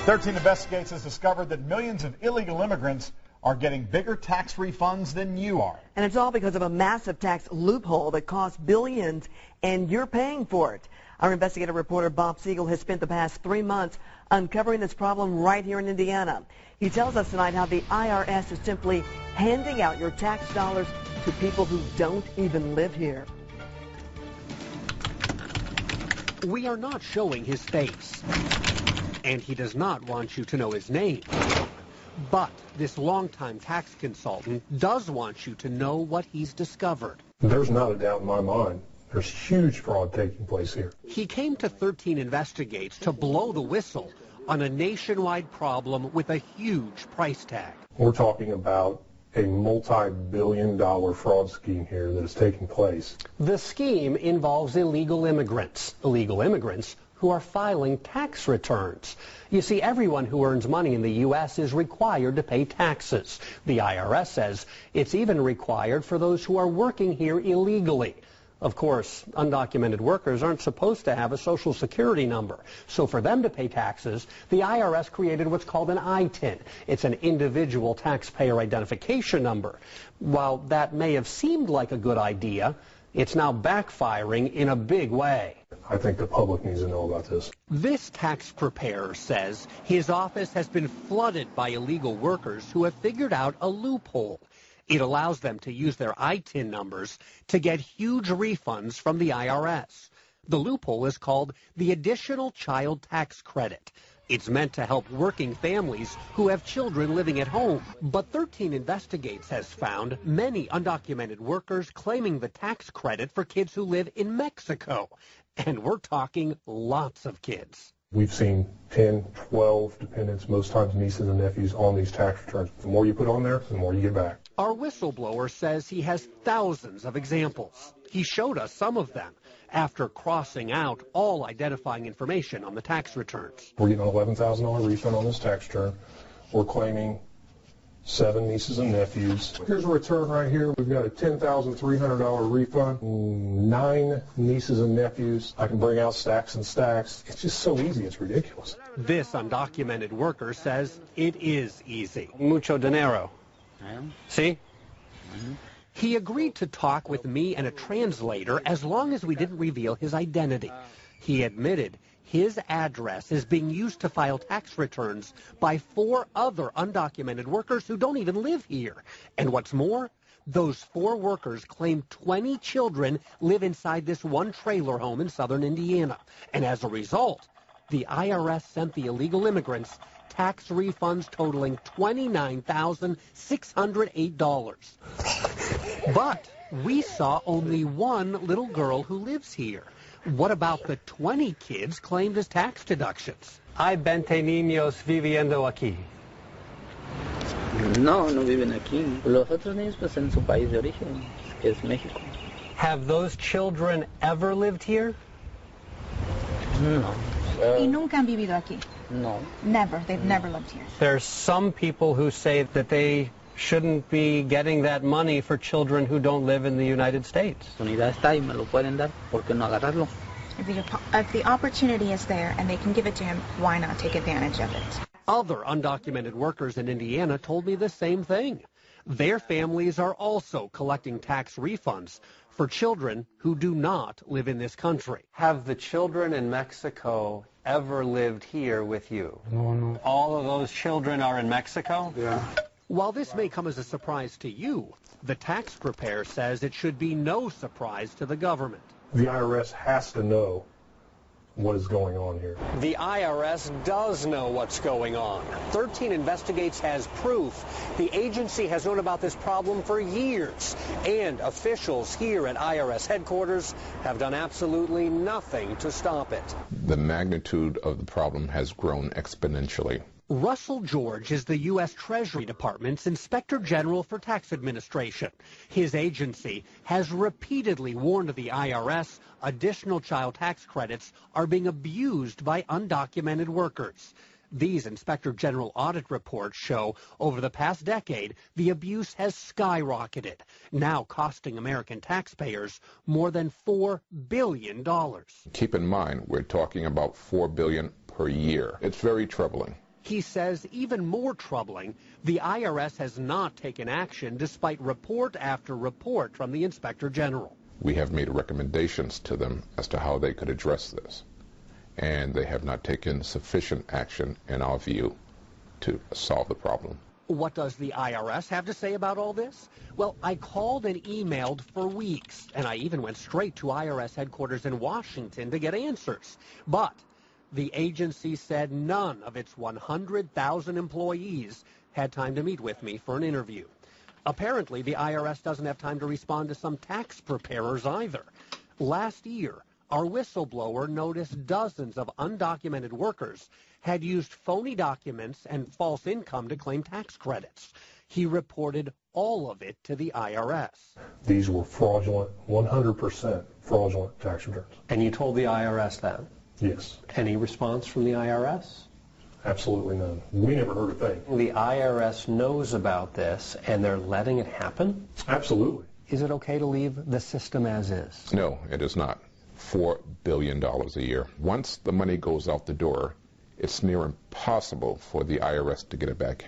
13 Investigates has discovered that millions of illegal immigrants are getting bigger tax refunds than you are. And it's all because of a massive tax loophole that costs billions, and you're paying for it. Our investigative reporter Bob Siegel has spent the past 3 months uncovering this problem right here in Indiana. He tells us tonight how the IRS is simply handing out your tax dollars to people who don't even live here. We are not showing his face, and he does not want you to know his name. But this longtime tax consultant does want you to know what he's discovered. There's not a doubt in my mind. There's huge fraud taking place here. He came to 13 Investigates to blow the whistle on a nationwide problem with a huge price tag. We're talking about a multi-billion-dollar fraud scheme here that is taking place. The scheme involves illegal immigrants who are filing tax returns. You see, everyone who earns money in the U.S. is required to pay taxes. The IRS says it's even required for those who are working here illegally. Of course, undocumented workers aren't supposed to have a Social Security number. So for them to pay taxes, the IRS created what's called an ITIN. It's an individual taxpayer identification number. While that may have seemed like a good idea, it's now backfiring in a big way. I think the public needs to know about this. This tax preparer says his office has been flooded by illegal workers who have figured out a loophole. It allows them to use their ITIN numbers to get huge refunds from the IRS. The loophole is called the Additional Child Tax Credit. It's meant to help working families who have children living at home. But 13 Investigates has found many undocumented workers claiming the tax credit for kids who live in Mexico. And we're talking lots of kids. We've seen 10, 12 dependents, most times nieces and nephews, on these tax returns. The more you put on there, the more you get back. Our whistleblower says he has thousands of examples. He showed us some of them after crossing out all identifying information on the tax returns. We're getting an $11,000 refund on this tax return. We're claiming 7 nieces and nephews. Here's a return right here. We've got a $10,300 refund. 9 nieces and nephews. I can bring out stacks and stacks. It's just so easy. It's ridiculous. This undocumented worker says it is easy. Mucho dinero. See? He agreed to talk with me and a translator as long as we didn't reveal his identity. He admitted his address is being used to file tax returns by 4 other undocumented workers who don't even live here. And what's more, those 4 workers claim 20 children live inside this one trailer home in southern Indiana. And as a result, the IRS sent the illegal immigrants tax refunds totaling $29,608. But we saw only 1 little girl who lives here. What about the 20 kids claimed as tax deductions? Hay 20 niños viviendo aquí. No, no viven aquí. Los otros niños pues en su país de origen, que es México. Have those children ever lived here? No. ¿Y nunca han vivido aquí? No. Never. They've never lived here. There's some people who say that they shouldn't be getting that money for children who don't live in the United States. If the opportunity is there and they can give it to him, why not take advantage of it? Other undocumented workers in Indiana told me the same thing. Their families are also collecting tax refunds for children who do not live in this country. Have the children in Mexico ever lived here with you? No. All of those children are in Mexico? Yeah. While this may come as a surprise to you, the tax preparer says it should be no surprise to the government. The IRS has to know what is going on here. The IRS does know what's going on. 13 Investigates has proof. The agency has known about this problem for years, and officials here at IRS headquarters have done absolutely nothing to stop it. The magnitude of the problem has grown exponentially. Russell George is the U.S. Treasury Department's Inspector General for Tax Administration. His agency has repeatedly warned the IRS additional child tax credits are being abused by undocumented workers. These Inspector General audit reports show over the past decade, the abuse has skyrocketed, now costing American taxpayers more than $4 billion. Keep in mind, we're talking about $4 billion per year. It's very troubling. He says even more troubling, the IRS has not taken action despite report after report from the Inspector General. We have made recommendations to them as to how they could address this, and they have not taken sufficient action, in our view, to solve the problem. What does the IRS have to say about all this? Well, I called and emailed for weeks, and I even went straight to IRS headquarters in Washington to get answers. But the agency said none of its 100,000 employees had time to meet with me for an interview. Apparently, the IRS doesn't have time to respond to some tax preparers either. Last year, our whistleblower noticed dozens of undocumented workers had used phony documents and false income to claim tax credits. He reported all of it to the IRS. These were fraudulent, 100% fraudulent tax returns. And you told the IRS that? Yes. Any response from the IRS? Absolutely none. We never heard a thing. The IRS knows about this, and they're letting it happen? Absolutely. Is it okay to leave the system as is? No, it is not. $4 billion a year. Once the money goes out the door, it's near impossible for the IRS to get it back.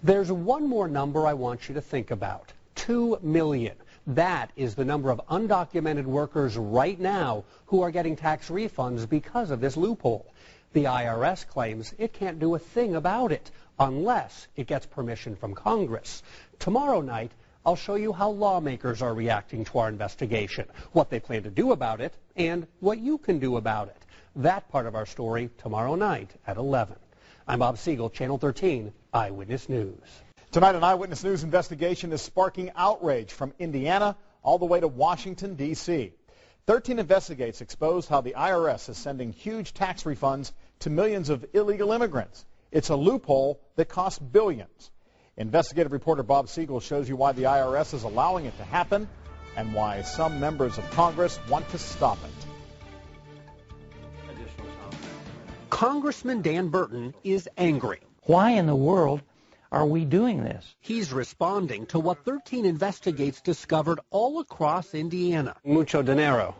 There's one more number I want you to think about. 2 million. That is the number of undocumented workers right now who are getting tax refunds because of this loophole. The IRS claims it can't do a thing about it unless it gets permission from Congress. Tomorrow night, I'll show you how lawmakers are reacting to our investigation, what they plan to do about it, and what you can do about it. That part of our story tomorrow night at 11. I'm Bob Siegel, Channel 13, Eyewitness News. Tonight, an Eyewitness News investigation is sparking outrage from Indiana all the way to Washington, D.C. 13 Investigates exposed how the IRS is sending huge tax refunds to millions of illegal immigrants. It's a loophole that costs billions. Investigative reporter Bob Siegel shows you why the IRS is allowing it to happen and why some members of Congress want to stop it. Congressman Dan Burton is angry. Why in the world are we doing this? He's responding to what 13 Investigates discovered all across Indiana. Mucho dinero.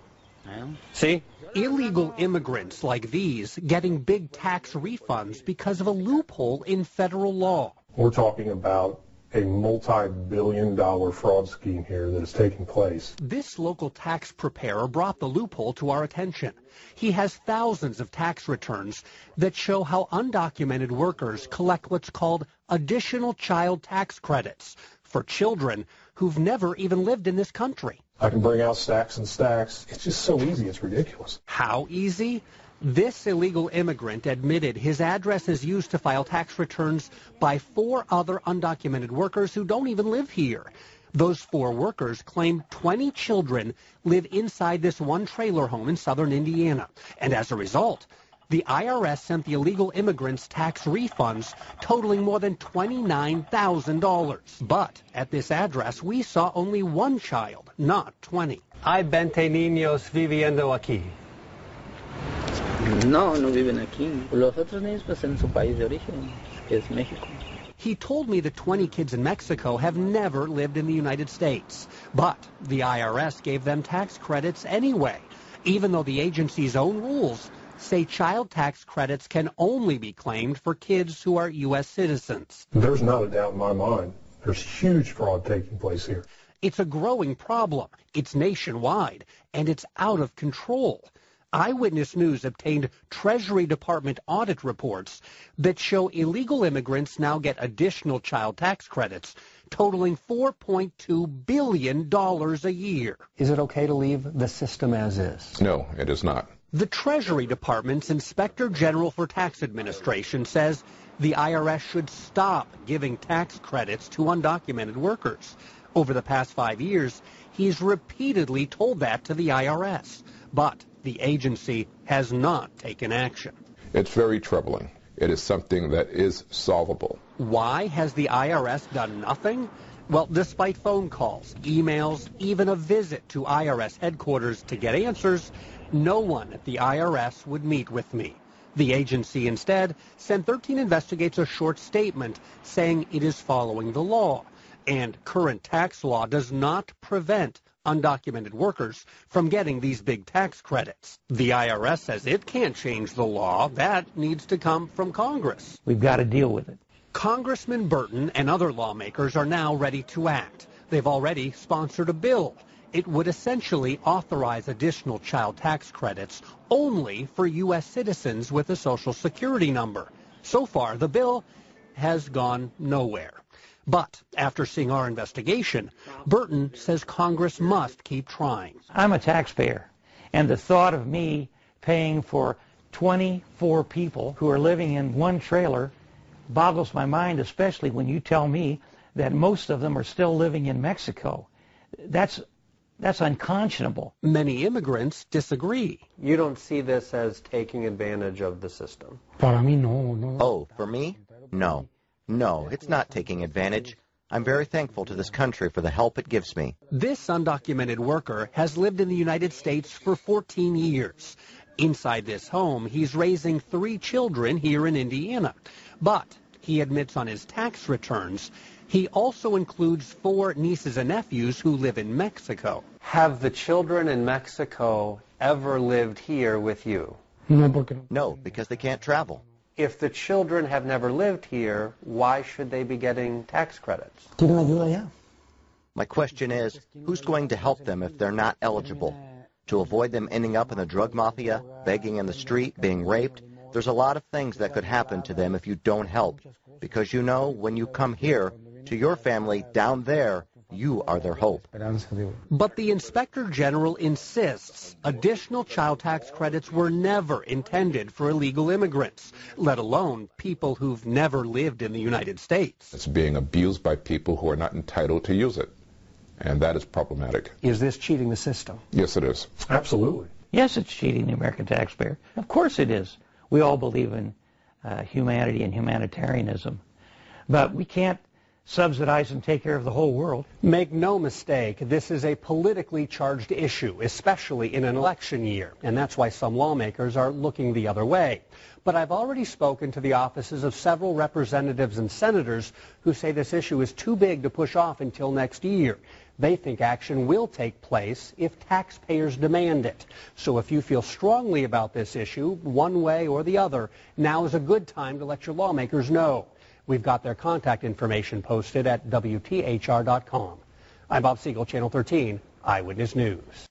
See? Illegal immigrants like these getting big tax refunds because of a loophole in federal law. We're talking about a multi-billion-dollar fraud scheme here that is taking place. This local tax preparer brought the loophole to our attention. He has thousands of tax returns that show how undocumented workers collect what's called additional child tax credits for children who've never even lived in this country. I can bring out stacks and stacks. It's just so easy, it's ridiculous. How easy? This illegal immigrant admitted his address is used to file tax returns by 4 other undocumented workers who don't even live here. Those 4 workers claim 20 children live inside this one trailer home in southern Indiana. And as a result, the IRS sent the illegal immigrants tax refunds totaling more than $29,000. But at this address, we saw only 1 child, not 20. Hay 20 niños viviendo aquí. No, no viven aquí. Los otros niños pues en su país de origen, que es México. He told me that 20 kids in Mexico have never lived in the United States. But the IRS gave them tax credits anyway, even though the agency's own rules say child tax credits can only be claimed for kids who are U.S. citizens. There's not a doubt in my mind. There's huge fraud taking place here. It's a growing problem. It's nationwide, and it's out of control. Eyewitness News obtained Treasury Department audit reports that show illegal immigrants now get additional child tax credits totaling $4.2 billion a year. Is it okay to leave the system as is? No, it is not. The Treasury Department's Inspector General for Tax Administration says the IRS should stop giving tax credits to undocumented workers. Over the past 5 years, he's repeatedly told that to the IRS. But the agency has not taken action. It's very troubling. It is something that is solvable. Why has the IRS done nothing? Well, despite phone calls, emails, even a visit to IRS headquarters to get answers, no one at the IRS would meet with me. The agency instead sent 13 Investigates a short statement saying it is following the law. And current tax law does not prevent undocumented workers from getting these big tax credits. The IRS says it can't change the law. That needs to come from Congress. We've got to deal with it. Congressman Burton and other lawmakers are now ready to act. They've already sponsored a bill. It would essentially authorize additional child tax credits only for U.S. citizens with a Social Security number. So far, the bill has gone nowhere. But after seeing our investigation, Burton says Congress must keep trying. I'm a taxpayer, and the thought of me paying for 24 people who are living in one trailer boggles my mind, especially when you tell me that most of them are still living in Mexico. That's unconscionable. Many immigrants disagree. You don't see this as taking advantage of the system? Oh, for me? No. No, it's not taking advantage. I'm very thankful to this country for the help it gives me. This undocumented worker has lived in the United States for 14 years. Inside this home, he's raising 3 children here in Indiana. But he admits on his tax returns, he also includes 4 nieces and nephews who live in Mexico. Have the children in Mexico ever lived here with you? No, because they can't travel. If the children have never lived here, why should they be getting tax credits? My question is, who's going to help them if they're not eligible? To avoid them ending up in the drug mafia, begging in the street, being raped? There's a lot of things that could happen to them if you don't help. Because you know, when you come here, to your family down there, you are their hope. But the Inspector General insists additional child tax credits were never intended for illegal immigrants, let alone people who've never lived in the United States. It's being abused by people who are not entitled to use it, and that is problematic. Is this cheating the system? Yes, it is. Absolutely. Yes, it's cheating the American taxpayer. Of course it is. We all believe in humanity and humanitarianism. But we can't subsidize and take care of the whole world. Make no mistake, this is a politically charged issue, especially in an election year, and that's why some lawmakers are looking the other way. But I've already spoken to the offices of several representatives and senators who say this issue is too big to push off until next year. They think action will take place if taxpayers demand it. So if you feel strongly about this issue, one way or the other, now is a good time to let your lawmakers know. We've got their contact information posted at WTHR.com. I'm Bob Siegel, Channel 13 Eyewitness News.